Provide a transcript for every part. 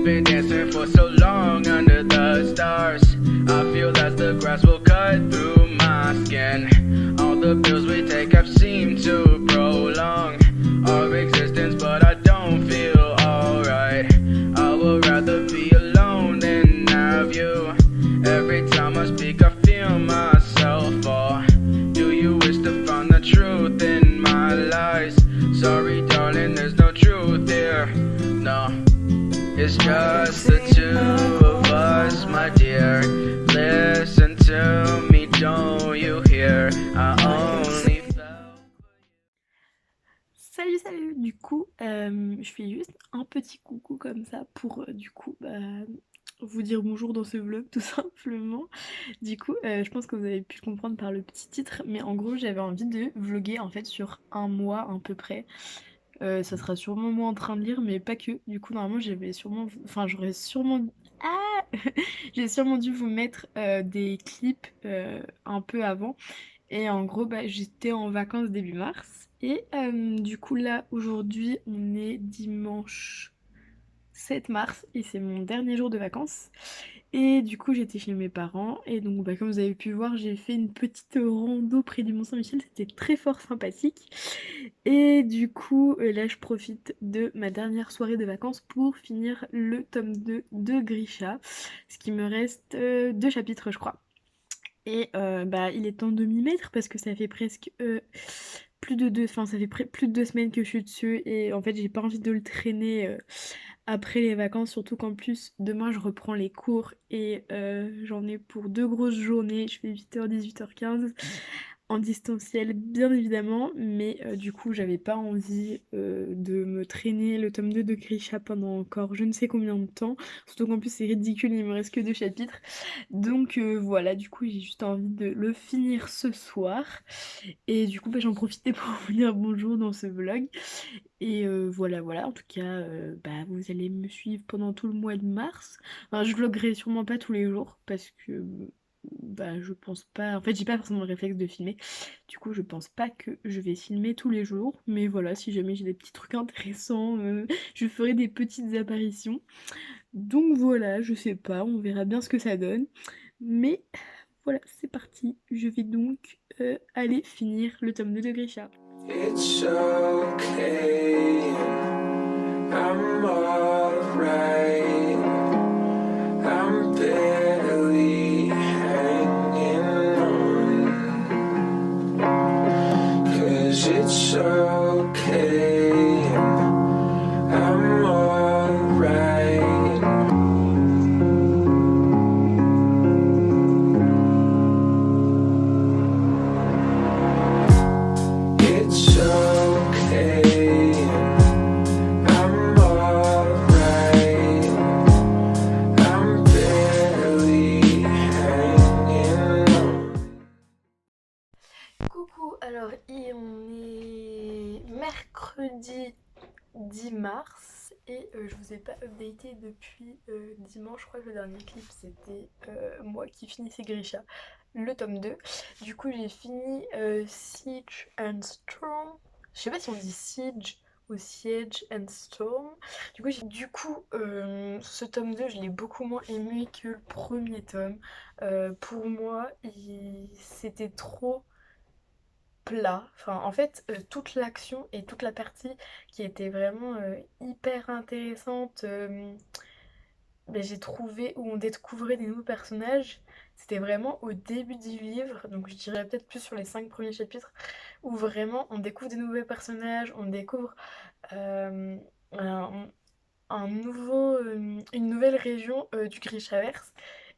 been dancing for so long under the stars. I feel that the grass will cut through my skin. All the pills we take have seemed to prolong our existence, but I don't feel alright. I would rather be alone than have you. Every time I speak I feel myself fall. Do you wish to find the truth in my lies? Sorry darling, there's no truth here. No, it's just the two of us, my dear. Listen to me, don't you hear? I only felt. Salut salut, du coup je fais juste un petit coucou comme ça pour vous dire bonjour dans ce vlog tout simplement. Du coup je pense que vous avez pu le comprendre par le petit titre, mais en gros j'avais envie de vlogger en fait sur un mois à peu près. Ça sera sûrement moi en train de lire mais pas que. Du coup normalement j'avais sûrement, enfin j'aurais sûrement... Ah j'ai sûrement dû vous mettre des clips un peu avant. Et en gros, j'étais en vacances début mars. Et du coup, là, aujourd'hui, on est dimanche 7 mars et c'est mon dernier jour de vacances. Et du coup, j'étais chez mes parents. Et donc, comme vous avez pu voir, j'ai fait une petite rando près du Mont-Saint-Michel. C'était très fort sympathique. Et du coup, là, je profite de ma dernière soirée de vacances pour finir le tome 2 de Grisha. Ce qui me reste 2 chapitres, je crois. Et il est temps de m'y mettre parce que ça fait presque plus de 2 semaines que je suis dessus et en fait j'ai pas envie de le traîner après les vacances, surtout qu'en plus demain je reprends les cours et j'en ai pour 2 grosses journées, je fais 8h 18h15 en distanciel bien évidemment, mais du coup j'avais pas envie de me traîner le tome 2 de Grisha pendant encore je ne sais combien de temps, surtout qu'en plus c'est ridicule, il me reste que 2 chapitres. Donc voilà, du coup j'ai juste envie de le finir ce soir. Et du coup j'en profitais pour vous dire bonjour dans ce vlog. Et voilà, en tout cas vous allez me suivre pendant tout le mois de mars. Enfin, je vloggerai sûrement pas tous les jours parce que je pense pas... En fait j'ai pas forcément le réflexe de filmer. Du coup je pense pas que je vais filmer tous les jours. Mais voilà, si jamais j'ai des petits trucs intéressants, je ferai des petites apparitions. Donc voilà, je sais pas, on verra bien ce que ça donne. Mais voilà, c'est parti. Je vais donc aller finir le tome 2 de Grisha. It's okay, I'm alright, I'm barely hanging on, 'cause it's okay, I'm alright. It's okay, I'm alright, I'm barely hanging on. Coucou, alors on est mercredi 10 mars et je vous ai pas updaté depuis dimanche. Je crois que le dernier clip c'était moi qui finissais Grisha, le tome 2. Du coup j'ai fini Siege and Storm. Je sais pas si on dit Siege ou Siege and Storm. Ce tome 2 je l'ai beaucoup moins aimé que le premier tome. Pour moi c'était trop plat. Enfin, en fait, toute l'action et toute la partie qui était vraiment hyper intéressante, j'ai trouvé où on découvrait des nouveaux personnages. C'était vraiment au début du livre, donc je dirais peut-être plus sur les 5 premiers chapitres, où vraiment on découvre des nouveaux personnages, on découvre euh, un, une nouvelle région du Grishaverse.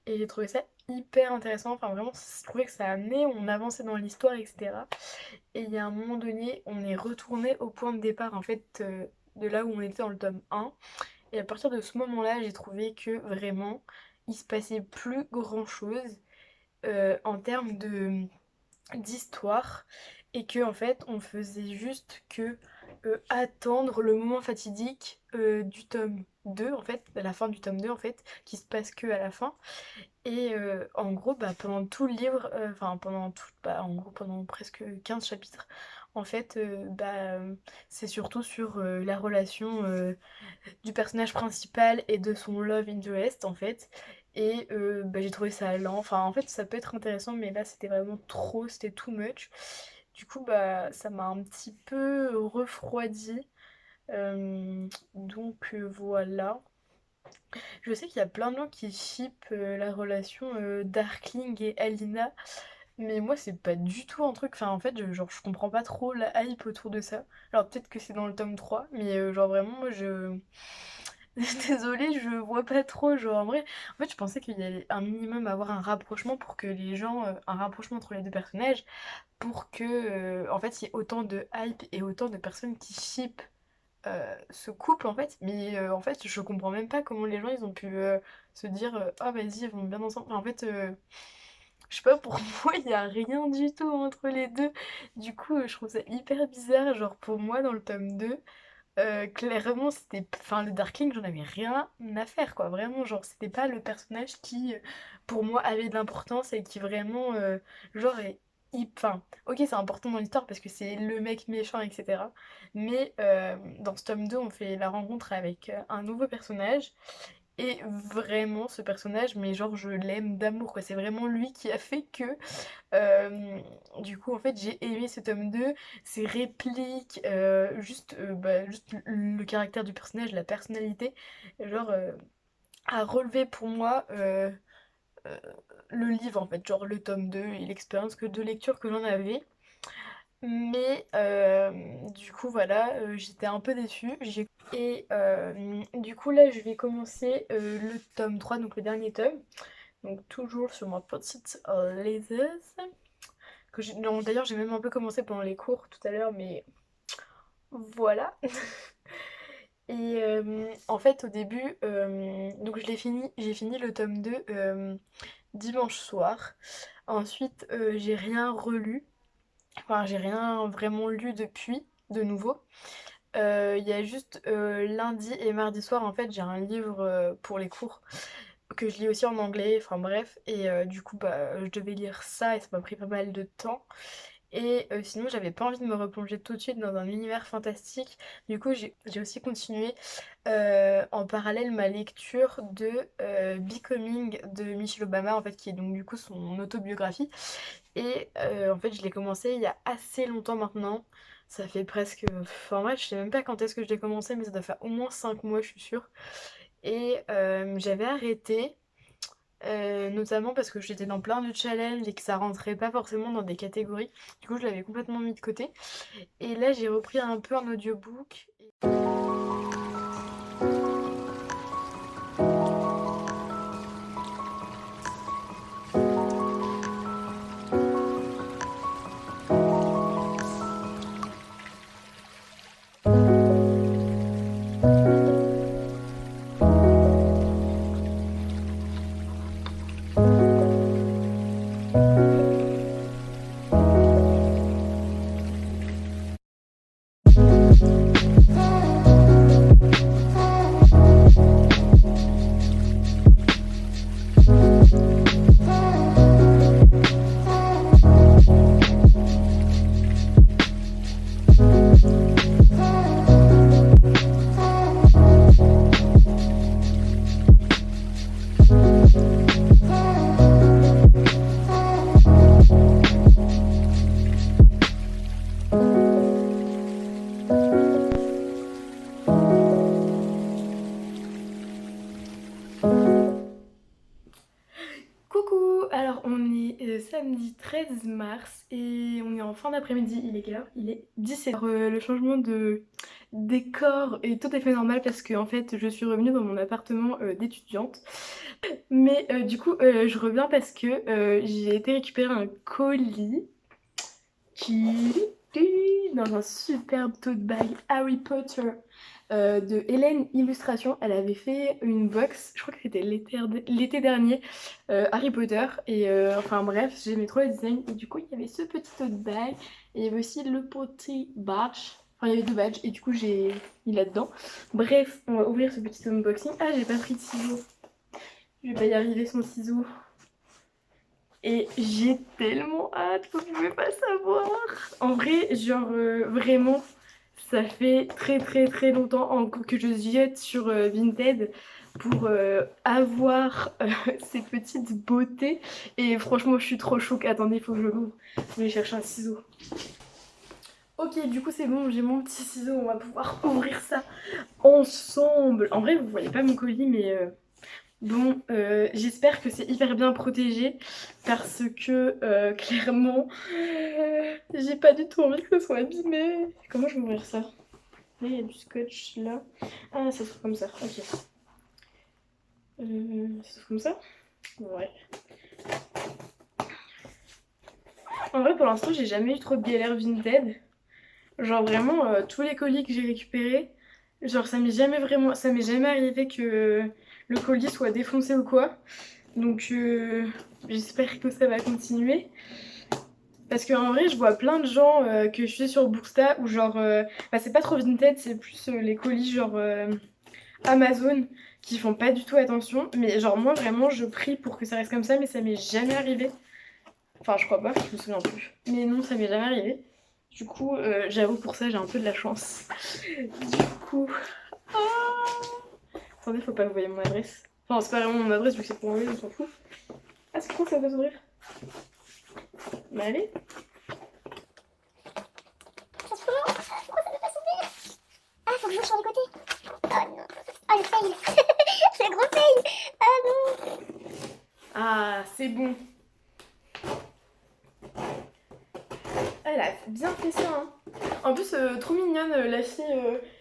Et j'ai trouvé ça hyper intéressant. Enfin, vraiment, je trouvais que ça amenait, on avançait dans l'histoire, etc. Et il y a un moment donné, on est retourné au point de départ, en fait, de là où on était dans le tome 1. Et à partir de ce moment-là, j'ai trouvé que vraiment, il se passait plus grand-chose en termes d'histoire. Et que, en fait, on faisait juste que attendre le moment fatidique du tome 2, en fait, à la fin du tome 2, en fait, qui se passe que à la fin. Et en gros, pendant tout le livre, en gros, pendant presque 15 chapitres, En fait, c'est surtout sur la relation du personnage principal et de son love interest en fait. Et j'ai trouvé ça lent. Enfin, en fait, ça peut être intéressant, mais là, c'était vraiment trop, c'était too much. Du coup, ça m'a un petit peu refroidi. Voilà. Je sais qu'il y a plein de gens qui shippent la relation Darkling et Alina, mais moi c'est pas du tout un truc, enfin en fait je comprends pas trop la hype autour de ça. Alors peut-être que c'est dans le tome 3, mais genre vraiment moi je... Désolée, je vois pas trop, genre en fait je pensais qu'il y allait un minimum avoir un rapprochement pour que les gens, un rapprochement entre les deux personnages, pour que en fait il y ait autant de hype et autant de personnes qui shippent ce couple en fait, mais en fait je comprends même pas comment les gens ils ont pu se dire ah vas-y ils vont bien ensemble. Enfin, en fait je sais pas, pour moi il y a rien du tout entre les deux. Du coup je trouve ça hyper bizarre, genre pour moi dans le tome 2 clairement c'était, enfin le Darkling j'en avais rien à faire quoi, vraiment genre c'était pas le personnage qui pour moi avait de l'importance et qui vraiment genre est enfin, ok c'est important dans l'histoire parce que c'est le mec méchant etc. Mais dans ce tome 2 on fait la rencontre avec un nouveau personnage et vraiment ce personnage mais genre je l'aime d'amour quoi, c'est vraiment lui qui a fait que euh, du coup, en fait, j'ai aimé ce tome 2, ses répliques, juste le caractère du personnage, la personnalité, genre, a relevé pour moi euh, le livre, en fait, genre le tome 2 et l'expérience de lecture que j'en avais. Mais du coup, voilà, j'étais un peu déçue. Et du coup, là, je vais commencer le tome 3 donc le dernier tome. Donc toujours sur ma petite liseuse. Non, d'ailleurs, j'ai même un peu commencé pendant les cours tout à l'heure, mais voilà. Et en fait, au début, donc j'ai fini le tome 2 dimanche soir. Ensuite, j'ai rien relu, enfin, j'ai rien vraiment lu depuis, de nouveau. Il y a juste lundi et mardi soir, en fait, j'ai un livre pour les cours que je lis aussi en anglais, enfin bref, et du coup, je devais lire ça et ça m'a pris pas mal de temps. Et sinon, j'avais pas envie de me replonger tout de suite dans un univers fantastique. Du coup, j'ai aussi continué en parallèle ma lecture de Becoming de Michelle Obama, en fait, qui est donc du coup son autobiographie. Et en fait, je l'ai commencé il y a assez longtemps maintenant. Ça fait presque... Enfin, bref, je sais même pas quand est-ce que je l'ai commencé, mais ça doit faire au moins 5 mois, je suis sûre. Et j'avais arrêté. Notamment parce que j'étais dans plein de challenges et que ça rentrait pas forcément dans des catégories. Du coup, je l'avais complètement mis de côté. Et là, j'ai repris un peu un audiobook. Coucou! Alors on est samedi 13 mars et on est en fin d'après-midi. Il est quelle heure? Il est 17h. Le changement de décor est tout à fait normal parce que en fait je suis revenue dans mon appartement d'étudiante. Mais du coup je reviens parce que j'ai été récupérer un colis qui dans un superbe tote bag Harry Potter de Hélène Illustration. Elle avait fait une box, je crois que c'était l'été dernier, Harry Potter. Et enfin bref, j'aimais trop le design. Et du coup, il y avait ce petit tote bag. Et il y avait aussi le petit badge. Enfin, il y avait deux badges. Et du coup, j'ai mis là-dedans. Bref, on va ouvrir ce petit unboxing. Ah, j'ai pas pris de ciseaux. Je vais pas y arriver sans ciseaux. Et j'ai tellement hâte, vous pouvez pas savoir. En vrai, genre vraiment, ça fait très longtemps que je ziote sur Vinted pour avoir ces petites beautés. Et franchement, je suis trop choquée. Attendez, il faut que je l'ouvre. Je vais chercher un ciseau. Ok, du coup c'est bon, j'ai mon petit ciseau, on va pouvoir ouvrir ça ensemble. En vrai, vous voyez pas mon colis, mais bon, j'espère que c'est hyper bien protégé parce que clairement, j'ai pas du tout envie que ce soit abîmé. Comment je vais ouvrir ça? Là, il y a du scotch là. Ah, ça se trouve comme ça, ok. Ça se trouve comme ça? Ouais. En vrai, pour l'instant, j'ai jamais eu trop de galère Vinted. Genre vraiment, tous les colis que j'ai récupérés, genre ça m'est jamais arrivé que le colis soit défoncé ou quoi. Donc j'espère que ça va continuer. Parce qu'en vrai, je vois plein de gens que je suis sur Booksta où genre, bah, c'est pas trop Vinted, c'est plus les colis genre Amazon qui font pas du tout attention. Mais genre moi vraiment, je prie pour que ça reste comme ça, mais ça m'est jamais arrivé. Enfin, je crois pas, je me souviens plus. Mais non, ça m'est jamais arrivé. Du coup, j'avoue pour ça, j'ai un peu de la chance. Du coup... Oh, attendez, faut pas que vous voyez mon adresse. Enfin, c'est pas vraiment mon adresse vu que c'est pour enlever, on s'en fout. Ah, c'est quand ça va s'ouvrir? Bah allez. Ah, faut que je joue sur les côtés. Oh non. Oh le fail. Le gros fail. Ah non. Ah, c'est bon. Elle a bien fait ça, hein. En plus, trop mignonne, la fille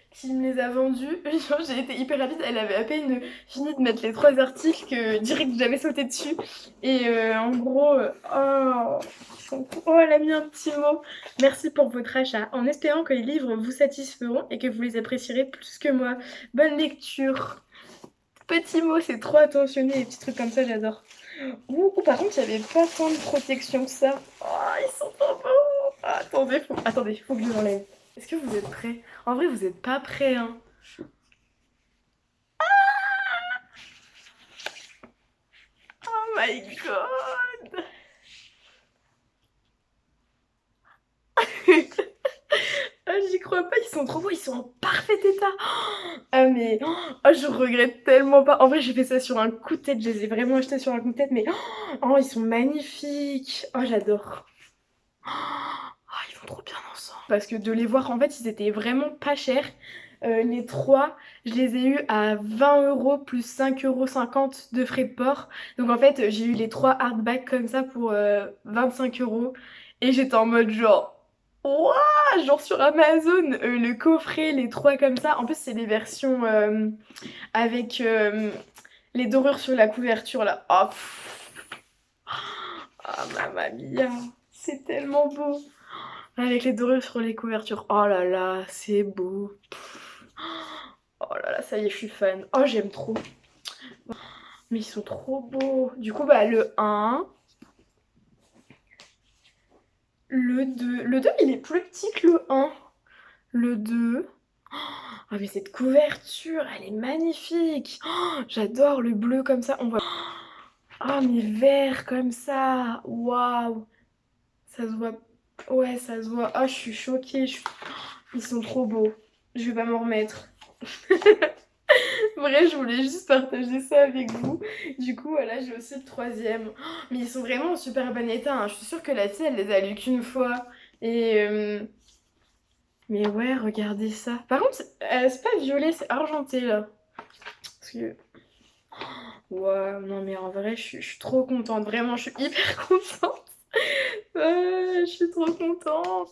qui me les a vendus. Genre, j'ai été hyper rapide, elle avait à peine fini de mettre les 3 articles que direct j'avais sauté dessus. Et en gros, oh, elle a mis un petit mot. Merci pour votre achat, en espérant que les livres vous satisferont et que vous les apprécierez plus que moi. Bonne lecture. Petit mot, c'est trop attentionné, les petits trucs comme ça, j'adore. Ouh, par contre, il n'y avait pas tant de protection que ça. Oh, ils sont trop beaux. Ah, attendez, faut que je l'enlève. Est-ce que vous êtes prêts? En vrai, vous êtes pas prêts, hein. Oh my god. Ah, j'y crois pas, ils sont trop beaux, ils sont en parfait état. Ah mais je regrette tellement pas. En vrai, j'ai fait ça sur un coup de tête, je les ai vraiment achetés sur un coup de tête, mais ils sont magnifiques. Oh, j'adore. Ils vont trop bien ensemble. Parce que de les voir, en fait, ils étaient vraiment pas chers. Les 3, je les ai eus à 20 € plus 5,50 € de frais de port. Donc en fait, j'ai eu les 3 hardbacks comme ça pour 25 € et j'étais en mode genre... Ouah, genre sur Amazon, le coffret, les 3 comme ça. En plus, c'est des versions avec les dorures sur la couverture là. Oh, mamma mia, c'est tellement beau. Avec les dorures sur les couvertures. Oh là là, c'est beau. Oh là là, ça y est, je suis fan. Oh, j'aime trop. Mais ils sont trop beaux. Du coup, bah, le 1. Le 2. Le 2, il est plus petit que le 1. Le 2. Oh, mais cette couverture, elle est magnifique. Oh, j'adore le bleu comme ça. On voit... Oh, mais vert comme ça. Waouh. Ça se voit. Ouais, ça se voit. Oh, je suis choquée. Ils sont trop beaux. Je vais pas m'en remettre. Vrai, je voulais juste partager ça avec vous. Du coup, voilà, j'ai aussi le 3e. Mais ils sont vraiment en super bon état, hein. Je suis sûre que la fille, elle les a lus qu'une fois. Et... Mais ouais, regardez ça. Par contre, c'est pas violet, c'est argenté, là. Parce que... Ouais, non mais en vrai, je suis trop contente. Vraiment, je suis hyper contente. Je suis trop contente.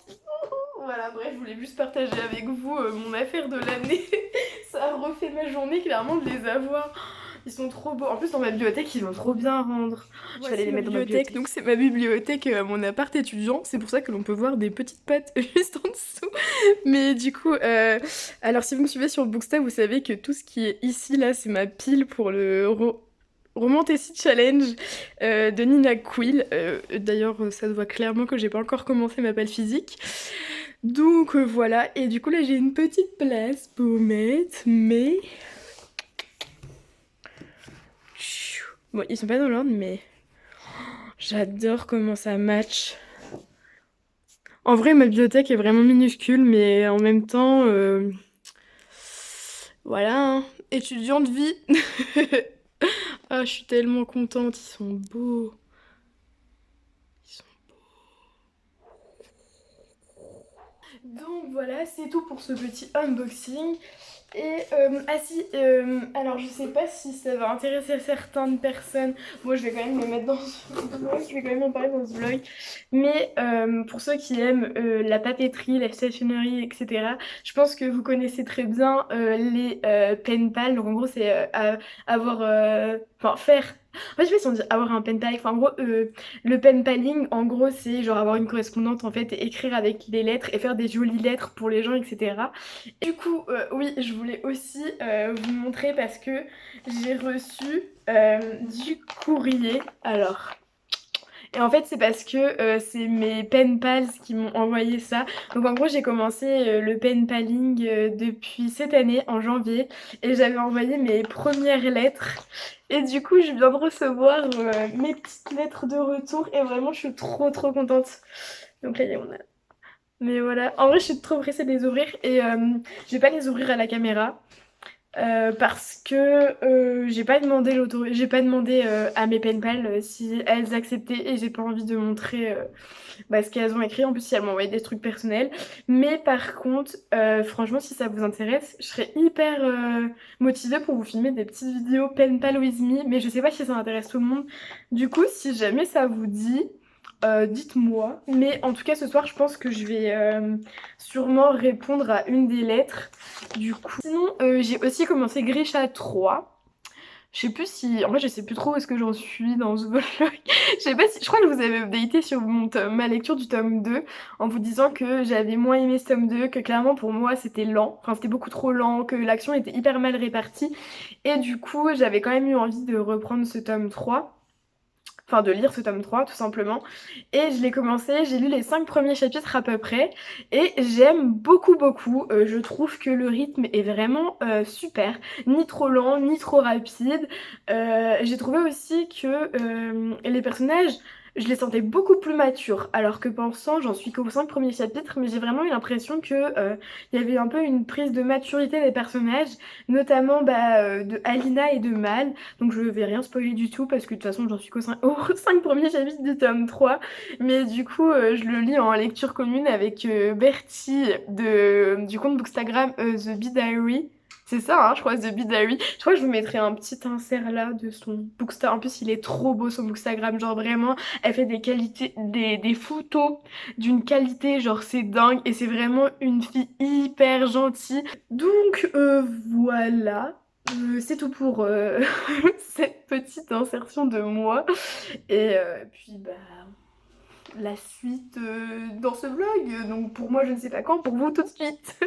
Voilà, bref, je voulais juste partager avec vous mon affaire de l'année. Ça a refait ma journée, clairement, de les avoir. Ils sont trop beaux. En plus, dans ma bibliothèque, ils vont trop bien rendre. Je vais aller les mettre dans ma bibliothèque. Donc, c'est ma bibliothèque, mon appart étudiant. C'est pour ça que l'on peut voir des petites pattes juste en dessous. Mais du coup, alors si vous me suivez sur Booksta, vous savez que tout ce qui est ici, là, c'est ma pile pour le Romantasy Challenge de Nina Quill. D'ailleurs, ça se voit clairement que j'ai pas encore commencé ma pile physique. Donc voilà, et du coup là j'ai une petite place pour mettre mes... Bon, ils sont pas dans l'ordre, mais J'adore comment ça match. En vrai, ma bibliothèque est vraiment minuscule, mais en même temps, voilà, hein, étudiante vie. Ah, je suis tellement contente, ils sont beaux. Ils sont Donc voilà, c'est tout pour ce petit unboxing. Et ah si, alors je sais pas si ça va intéresser certaines personnes. Moi je vais quand même le mettre dans ce vlog, je vais quand même en parler dans ce vlog. Mais pour ceux qui aiment la papeterie, la stationerie, etc., je pense que vous connaissez très bien les pen pals. Donc en gros c'est avoir, enfin faire. En fait, je sais pas si on dit avoir un pen pal. Enfin, en gros, le pen paling, en gros, c'est genre avoir une correspondante en fait, et écrire avec des lettres et faire des jolies lettres pour les gens, etc. Du coup, oui, je voulais aussi vous montrer parce que j'ai reçu du courrier. Alors, et en fait, c'est parce que c'est mes pen pals qui m'ont envoyé ça. Donc en gros, j'ai commencé le pen paling depuis cette année, en janvier, et j'avais envoyé mes premières lettres. Et du coup, je viens de recevoir mes petites lettres de retour, et vraiment, je suis trop contente. Donc là, on a... Mais voilà, en vrai, je suis trop pressée de les ouvrir, et je vais pas les ouvrir à la caméra. Parce que j'ai pas demandé à mes pen pals si elles acceptaient, et j'ai pas envie de montrer ce qu'elles ont écrit. En plus, si elles m'ont envoyé des trucs personnels. Mais par contre, franchement, si ça vous intéresse, je serais hyper motivée pour vous filmer des petites vidéos pen pal with me. Mais je sais pas si ça intéresse tout le monde. Du coup, si jamais ça vous dit, dites-moi. Mais en tout cas, ce soir, je pense que je vais sûrement répondre à une des lettres. Du coup, sinon, j'ai aussi commencé Grisha 3. Je sais plus si... En fait, je sais plus trop où est-ce que j'en suis dans ce vlog. Je sais pas si... Je crois que je vous avais updaté sur ma lecture du tome 2 en vous disant que j'avais moins aimé ce tome 2, que clairement pour moi c'était lent. Enfin, c'était beaucoup trop lent, que l'action était hyper mal répartie. Et du coup, j'avais quand même eu envie de reprendre ce tome 3. Enfin, de lire ce tome 3 tout simplement. Et je l'ai commencé, j'ai lu les 5 premiers chapitres à peu près, et j'aime beaucoup. Je trouve que le rythme est vraiment super, ni trop lent, ni trop rapide. J'ai trouvé aussi que les personnages, je les sentais beaucoup plus matures, alors que pensant, j'en suis qu'aux 5 premiers chapitres, mais j'ai vraiment eu l'impression que il y avait un peu une prise de maturité des personnages, notamment de Alina et de Mal. Donc je vais rien spoiler du tout parce que de toute façon j'en suis qu'aux 5 premiers chapitres du tome 3. Mais du coup je le lis en lecture commune avec Bertie du compte Bookstagram The Bee Diary. C'est ça, hein, je crois, The Bee Diary. Je crois que je vous mettrai un petit insert là de son Bookstagram. En plus, il est trop beau son Bookstagram. Genre vraiment, elle fait des qualités, des photos d'une qualité, genre c'est dingue. Et c'est vraiment une fille hyper gentille. Donc voilà. C'est tout pour cette petite insertion de moi. Et puis la suite dans ce vlog. Donc pour moi je ne sais pas quand, pour vous tout de suite.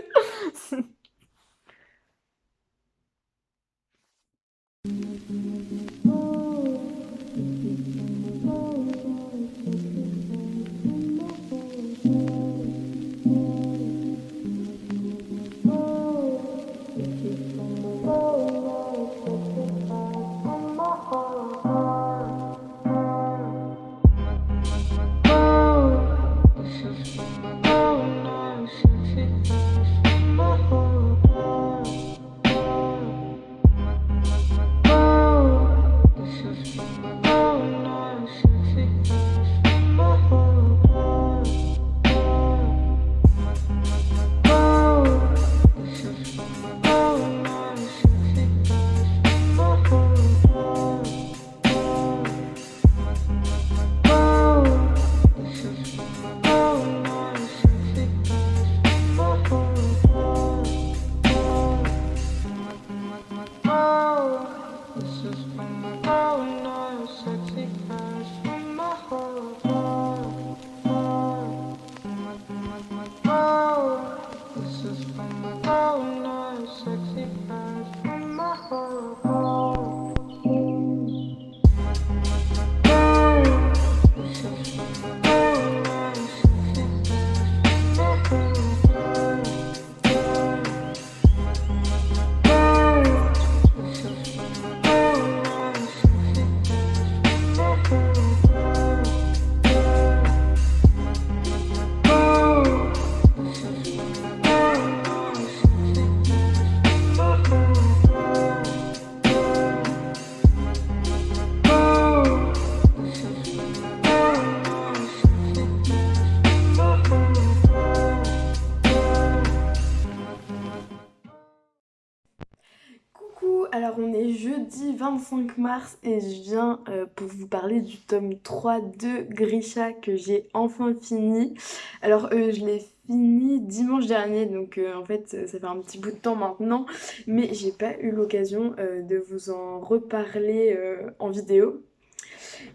jeudi 25 mars et je viens pour vous parler du tome 3 de Grisha que j'ai enfin fini. Alors je l'ai fini dimanche dernier, donc en fait ça fait un petit bout de temps maintenant, mais j'ai pas eu l'occasion de vous en reparler en vidéo.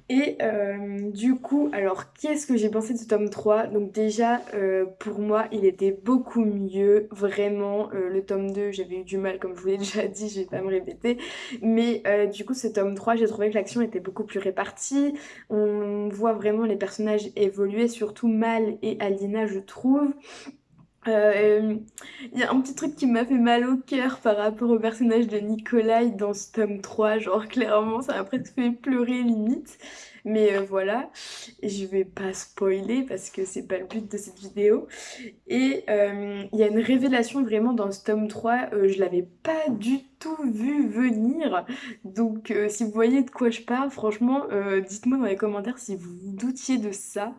Et du coup, alors qu'est-ce que j'ai pensé de ce tome 3? Donc déjà, pour moi, il était beaucoup mieux, vraiment. Le tome 2, j'avais eu du mal, comme je vous l'ai déjà dit, je vais pas me répéter. Mais du coup, ce tome 3, j'ai trouvé que l'action était beaucoup plus répartie. On voit vraiment les personnages évoluer, surtout Mal et Alina, je trouve. Euh, Il y a un petit truc qui m'a fait mal au cœur par rapport au personnage de Nikolai dans ce tome 3, genre clairement ça m'a presque fait pleurer limite. Mais voilà, je vais pas spoiler parce que c'est pas le but de cette vidéo. Et il y a une révélation vraiment dans ce tome 3, je l'avais pas du tout vu venir. Donc si vous voyez de quoi je parle, franchement, dites-moi dans les commentaires si vous vous doutiez de ça.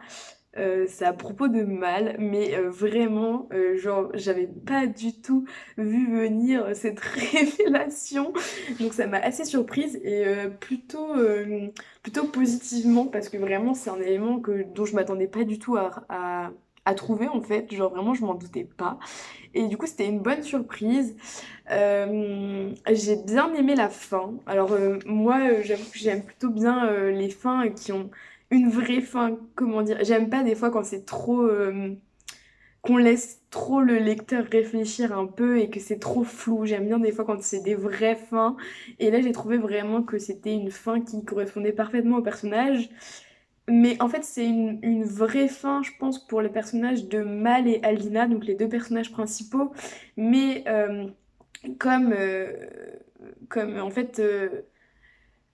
C'est à propos de Mal, mais vraiment, genre, j'avais pas du tout vu venir cette révélation. Donc ça m'a assez surprise et plutôt positivement parce que vraiment c'est un élément dont je m'attendais pas du tout à trouver en fait. Genre vraiment, je m'en doutais pas. Et du coup, c'était une bonne surprise. J'ai bien aimé la fin. Alors moi, j'avoue que j'aime plutôt bien les fins qui ont une vraie fin, comment dire. J'aime pas des fois quand c'est trop qu'on laisse trop le lecteur réfléchir un peu et que c'est trop flou. J'aime bien des fois quand c'est des vraies fins. Et là, j'ai trouvé vraiment que c'était une fin qui correspondait parfaitement au personnage. Mais en fait, c'est une vraie fin, je pense, pour le personnage de Mal et Alina, donc les deux personnages principaux. Mais comme, euh, comme en fait,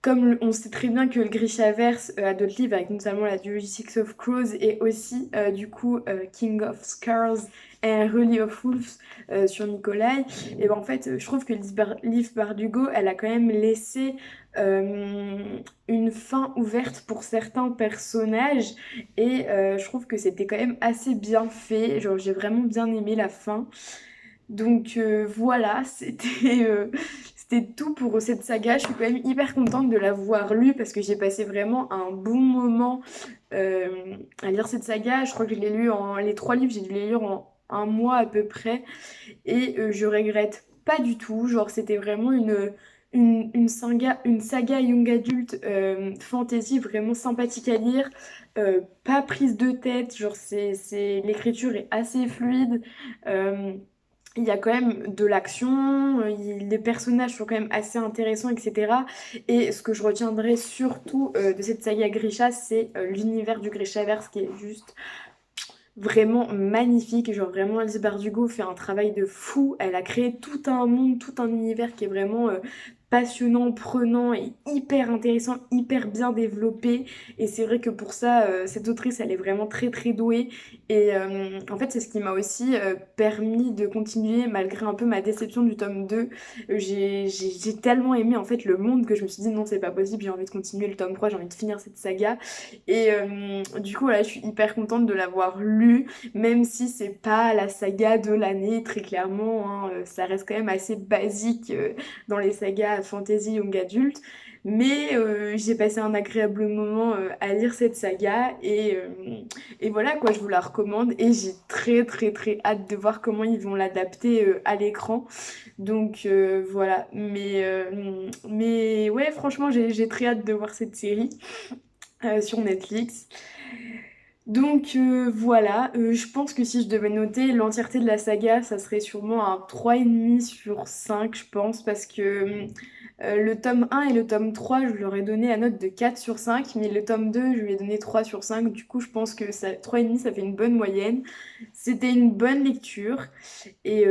on sait très bien que le Grishaverse a d'autres livres, avec notamment la duologie Six of Crows et aussi du coup King of Scars et Rally of Wolves sur Nikolai, et ben en fait je trouve que Liv Bardugo elle a quand même laissé une fin ouverte pour certains personnages et je trouve que c'était quand même assez bien fait, genre j'ai vraiment bien aimé la fin. Donc voilà, c'était tout pour cette saga. Je suis quand même hyper contente de l'avoir lue parce que j'ai passé vraiment un bon moment à lire cette saga. Je crois que je l'ai lu les trois livres, j'ai dû les lire en un mois à peu près. Et je regrette pas du tout. Genre c'était vraiment une saga young adulte fantasy vraiment sympathique à lire. Pas prise de tête, genre l'écriture est assez fluide. Euh, il y a quand même de l'action, les personnages sont quand même assez intéressants, etc. Et ce que je retiendrai surtout de cette saga Grisha, c'est l'univers du Grishaverse qui est juste vraiment magnifique. Genre vraiment, Alice Bardugo fait un travail de fou. Elle a créé tout un monde, tout un univers qui est vraiment passionnant, prenant et hyper intéressant, hyper bien développé. Et c'est vrai que pour ça, cette autrice, elle est vraiment très très douée. Et en fait, c'est ce qui m'a aussi permis de continuer malgré un peu ma déception du tome 2. J'ai tellement aimé en fait le monde que je me suis dit non, c'est pas possible, j'ai envie de continuer le tome 3, j'ai envie de finir cette saga. Et du coup, voilà, je suis hyper contente de l'avoir lu, même si c'est pas la saga de l'année, très clairement, hein, ça reste quand même assez basique dans les sagas fantasy young adulte. Mais j'ai passé un agréable moment à lire cette saga et voilà quoi, je vous la recommande et j'ai très très très hâte de voir comment ils vont l'adapter à l'écran. Donc voilà, mais ouais, franchement, j'ai très hâte de voir cette série sur Netflix. Donc voilà, je pense que si je devais noter l'entièreté de la saga, ça serait sûrement un 3,5 sur 5, je pense, parce que le tome 1 et le tome 3, je leur ai donné la note de 4 sur 5, mais le tome 2, je lui ai donné 3 sur 5, du coup je pense que 3,5, ça fait une bonne moyenne. C'était une bonne lecture, et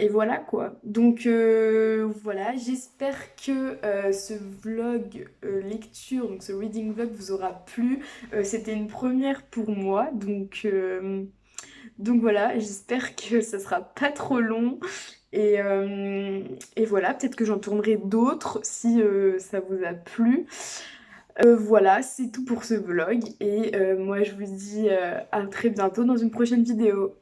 voilà quoi. Donc voilà, j'espère que ce vlog lecture, donc ce reading vlog vous aura plu. C'était une première pour moi, donc voilà, j'espère que ça sera pas trop long. Et voilà, peut-être que j'en tournerai d'autres si ça vous a plu. Voilà, c'est tout pour ce vlog et moi je vous dis à très bientôt dans une prochaine vidéo.